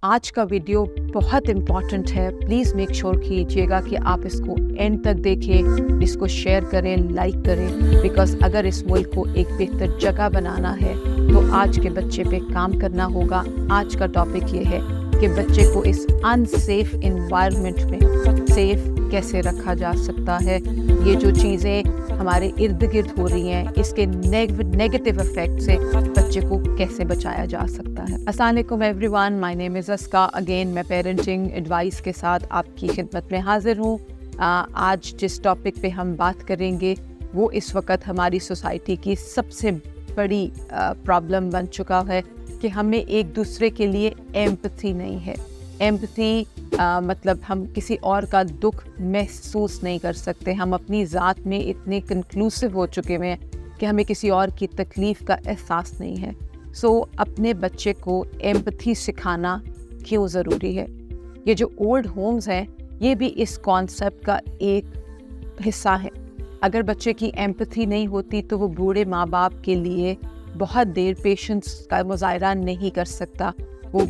آج کا ویڈیو بہت امپورٹنٹ ہے. پلیز میک شور کیجیے گا کہ آپ اس کو اینڈ تک دیکھیں، اس کو شیئر کریں، لائک کریں، بیکاز اگر اس ملک کو ایک بہتر جگہ بنانا ہے تو آج کے بچے پہ کام کرنا ہوگا. آج کا ٹاپک یہ ہے کہ بچے کو اس ان سیف انوائرمنٹ میں سیف کیسے رکھا جا سکتا ہے. یہ جو چیزیں ہمارے ارد گرد ہو رہی ہیں، اس کے نیگیٹو افیکٹ سے بچے کو کیسے بچایا جا سکتا ہے. السلام علیکم ایوری ون، مائی نیم از اسکا. اگین میں پیرنٹنگ ایڈوائس کے ساتھ آپ کی خدمت میں حاضر ہوں. آج جس ٹاپک پہ ہم بات کریں گے وہ اس وقت ہماری سوسائٹی کی سب سے بڑی پرابلم بن چکا ہے کہ ہمیں ایک دوسرے کے لیے ایمپتھی نہیں ہے. ایمپتھی مطلب ہم کسی اور کا دکھ محسوس نہیں کر سکتے. ہم اپنی ذات میں اتنے کنکلوسیو ہو چکے ہیں کہ ہمیں کسی اور کی تکلیف کا احساس نہیں ہے. اپنے بچے کو ایمپتھی سکھانا کیوں ضروری ہے؟ یہ جو اولڈ ہومز ہیں یہ بھی اس کانسیپٹ کا ایک حصہ ہے. اگر بچے کی ایمپتھی نہیں ہوتی تو وہ بوڑھے ماں باپ کے لیے بہت دیر پیشنس کا مظاہرہ نہیں کر سکتا. وہ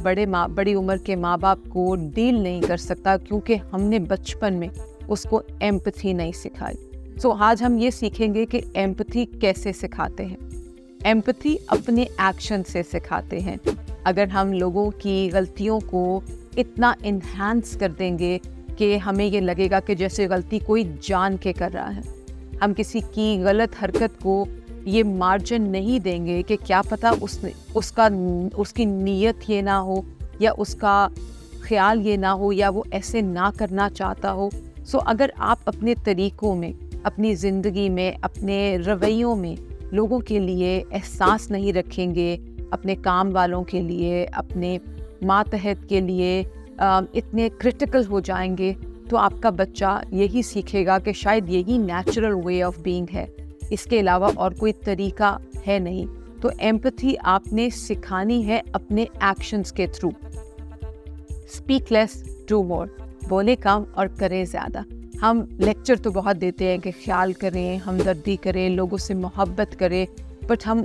بڑی عمر کے ماں باپ کو ڈیل نہیں کر سکتا کیونکہ ہم نے بچپن میں اس کو ایمپتھی نہیں سکھائی. آج ہم یہ سیکھیں گے کہ ایمپتھی کیسے سکھاتے ہیں. ایمپتھی اپنے ایکشن سے سکھاتے ہیں. اگر ہم لوگوں کی غلطیوں کو اتنا انہانس کر دیں گے کہ ہمیں یہ لگے گا کہ جیسے غلطی کوئی جان کے کر رہا ہے، ہم کسی کی غلط حرکت کو یہ مارجن نہیں دیں گے کہ کیا پتہ اس کی نیت یہ نہ ہو یا اس کا خیال یہ نہ ہو یا وہ ایسے نہ کرنا چاہتا ہو. اگر آپ اپنے طریقوں میں، اپنی زندگی میں، اپنے رویوں میں لوگوں کے لیے احساس نہیں رکھیں گے، اپنے کام والوں کے لیے، اپنے ماتحت کے لیے اتنے کرٹیکل ہو جائیں گے تو آپ کا بچہ یہی سیکھے گا کہ شاید یہی نیچرل وے آف بینگ ہے، اس کے علاوہ اور کوئی طریقہ ہے نہیں. ایمپتھی آپ نے سکھانی ہے اپنے ایکشنز کے through. Speak less do more, بولے کم اور کریں زیادہ. ہم لیکچر تو بہت دیتے ہیں کہ خیال کریں، ہمدردی کریں، لوگوں سے محبت کریں، بٹ ہم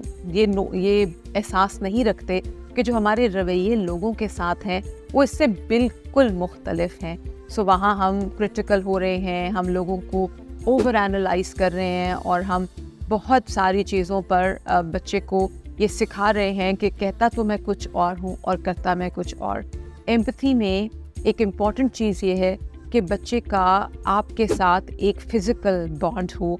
یہ احساس نہیں رکھتے کہ جو ہمارے رویے لوگوں کے ساتھ ہیں وہ اس سے بالکل مختلف ہیں. وہاں ہم کرٹیکل ہو رہے ہیں، ہم لوگوں کو اوور اینالائز کر رہے ہیں اور ہم بہت ساری چیزوں پر بچے کو یہ سکھا رہے ہیں کہ کہتا تو میں کچھ اور ہوں اور کرتا میں کچھ اور. ایمپتھی میں ایک امپورٹنٹ چیز یہ ہے کہ بچے کا آپ کے ساتھ ایک فزیکل بانڈ ہو.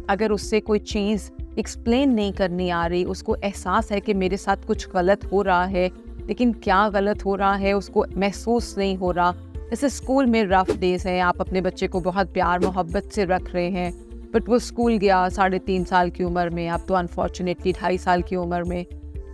اگر اس سے کوئی چیز ایکسپلین نہیں کرنی آ رہی، اس کو احساس ہے کہ میرے ساتھ کچھ غلط ہو رہا ہے لیکن کیا غلط ہو رہا ہے اس کو محسوس نہیں ہو رہا. جیسے اسکول میں رف ڈیز ہیں، آپ اپنے بچے کو بہت پیار محبت سے رکھ رہے ہیں بٹ وہ اسکول گیا 3.5 سال کی عمر میں، اب تو انفارچونیٹلی 2.5 سال کی عمر میں،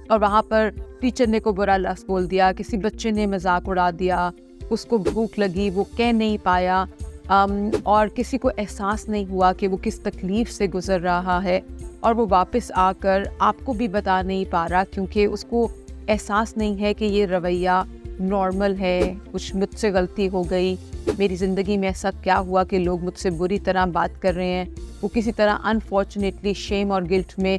اور وہاں پر ٹیچر نے کوئی برا لفظ بول دیا، کسی بچے نے مذاق اڑا دیا، اس کو بھوک لگی وہ کہہ نہیں پایا، اور کسی کو احساس نہیں ہوا کہ وہ کس تکلیف سے گزر رہا ہے، اور وہ واپس آ کر آپ کو بھی بتا نہیں پا رہا کیونکہ اس کو احساس نہیں ہے کہ یہ رویہ نارمل ہے. کچھ مجھ سے غلطی ہو گئی، میری زندگی میں ایسا کیا ہوا کہ لوگ مجھ سے بری طرح بات کر رہے ہیں. وہ کسی طرح انفارچونیٹلی شیم اور گلٹ میں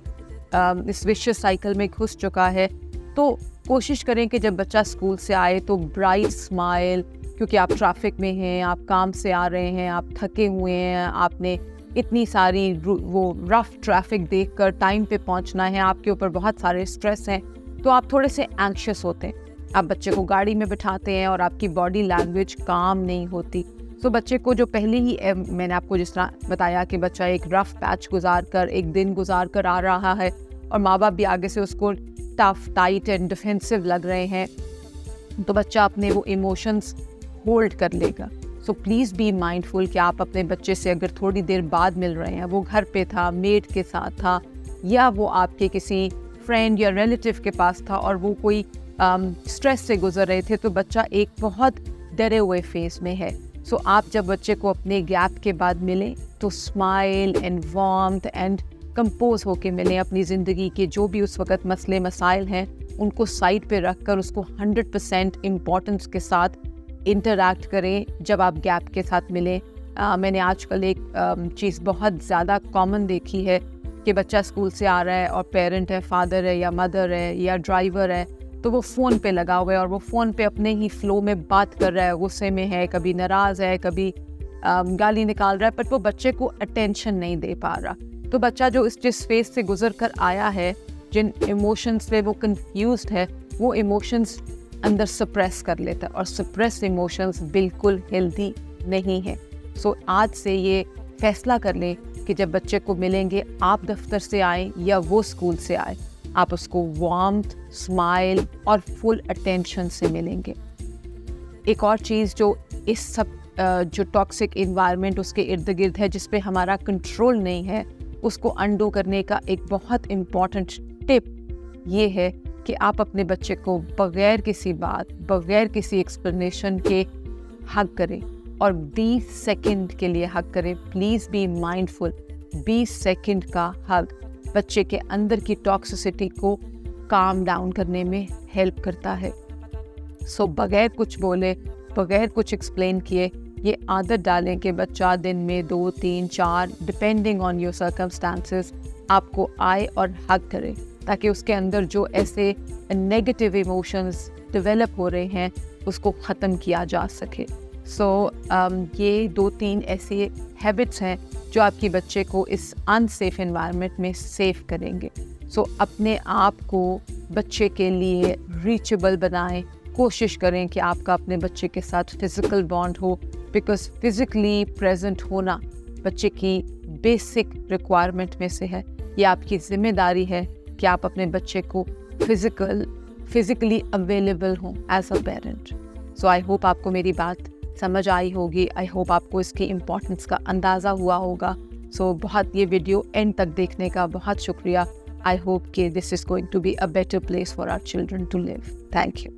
اس ویشیس سائیکل میں گھس چکا ہے. تو کوشش کریں کہ جب بچہ اسکول سے آئے تو برائٹ اسمائل، کیونکہ آپ ٹریفک میں ہیں، آپ کام سے آ رہے ہیں، آپ تھکے ہوئے ہیں، آپ نے اتنی ساری وہ رف ٹریفک دیکھ کر ٹائم پہ پہنچنا ہے، آپ کے اوپر بہت سارے اسٹریس ہیں تو آپ تھوڑے سے اینکشیس ہوتے ہیں. آپ بچے کو گاڑی میں بٹھاتے ہیں اور آپ کی باڈی لینگویج کام نہیں ہوتی. بچے کو جو پہلے ہی میں نے آپ کو جس طرح بتایا کہ بچہ ایک رف پیچ گزار کر، ایک دن گزار کر آ رہا ہے اور ماں باپ بھی آگے سے اس کو ٹف، ٹائٹ اینڈ ڈیفینسو لگ رہے ہیں، تو بچہ اپنے وہ ایموشنز ہولڈ کر لے گا. پلیز بی مائنڈفل کہ آپ اپنے بچے سے اگر تھوڑی دیر بعد مل رہے ہیں، وہ گھر پہ تھا، میڈ کے ساتھ تھا، یا وہ آپ کے کسی فرینڈ یا ریلیٹیو کے پاس تھا اور وہ کوئی اسٹریس سے گزر رہے تھے، تو بچہ ایک بہت ڈرے ہوئے فیز میں ہے. آپ جب بچے کو اپنے گیپ کے بعد ملیں تو smile and warmth and compose ہو کے ملیں. اپنی زندگی کے جو بھی اس وقت مسئلے مسائل ہیں ان کو سائڈ پہ رکھ کر اس کو 100% امپورٹنس کے ساتھ انٹریکٹ کریں جب آپ گیپ کے ساتھ ملیں. میں نے آج کل ایک چیز بہت زیادہ کامن دیکھی ہے کہ بچہ اسکول سے آ رہا ہے اور پیرنٹ ہے، فادر ہے یا مدر ہے یا ڈرائیور ہے، تو وہ فون پہ لگا ہوا ہے اور وہ فون پہ اپنے ہی فلو میں بات کر رہا ہے, غصے میں ہے, کبھی ناراض ہے, کبھی گالی نکال رہا ہے, بٹ وہ بچے کو اٹینشن نہیں دے پا رہا. تو بچہ جو جس فیز سے گزر کر آیا ہے, جن ایموشنز سے وہ کنفیوزڈ ہے, وہ ایموشنز اندر سپریس کر لیتا ہے, اور سپریس ایموشنز بالکل ہیلدی نہیں ہے. سو آج سے یہ فیصلہ کر لیں کہ جب بچے کو ملیں گے, آپ دفتر سے آئیں یا وہ اسکول سے آئے, آپ اس کو وارمتھ, اسمائل اور فل اٹینشن سے ملیں گے. ایک اور چیز جو اس سب جو ٹاکسک انوائرمنٹ اس کے ارد گرد ہے, جس پہ ہمارا کنٹرول نہیں ہے, اس کو انڈو کرنے کا ایک بہت امپورٹنٹ ٹپ یہ ہے کہ آپ اپنے بچے کو بغیر کسی بات, بغیر کسی ایکسپلینیشن کے ہگ کریں, اور 20 سیکنڈ کے لیے ہگ کریں. Please be mindful. 20 سیکنڈ کا ہگ بچے کے اندر کی ٹاکسسٹی کو کام ڈاؤن کرنے میں ہیلپ کرتا ہے. سو بغیر کچھ بولے, بغیر کچھ ایکسپلین کیے, یہ عادت ڈالیں کہ بچہ دن میں 2, 3, 4 ڈپینڈنگ آن یور سرکمسٹانسز آپ کو آئے اور ہگ کرے, تاکہ اس کے اندر جو ایسے نیگیٹو ایموشنز ڈیولپ ہو رہے ہیں اس کو ختم کیا جا سکے. سو یہ 2-3 ایسے ہیبٹس ہیں جو آپ کی بچے کو اس ان سیف انوائرمنٹ میں سیف کریں گے. سو اپنے آپ کو بچے کے لیے ریچیبل بنائیں. کوشش کریں کہ آپ کا اپنے بچے کے ساتھ physical bond who, because physically present ہونا بچے کی بیسک ریکوائرمنٹ میں سے ہے. یہ آپ کی ذمہ داری ہے کہ آپ اپنے بچے کو فزیکلی اویلیبل ہوں as a parent. So I hope آپ کو میری بات سمجھ آئی ہوگی. آئی ہوپ آپ کو اس کی امپورٹنس کا اندازہ ہوا ہوگا. سو بہت یہ ویڈیو اینڈ تک دیکھنے کا بہت شکریہ. آئی ہوپ کہ this is going to be a better place for our children to live. Thank you.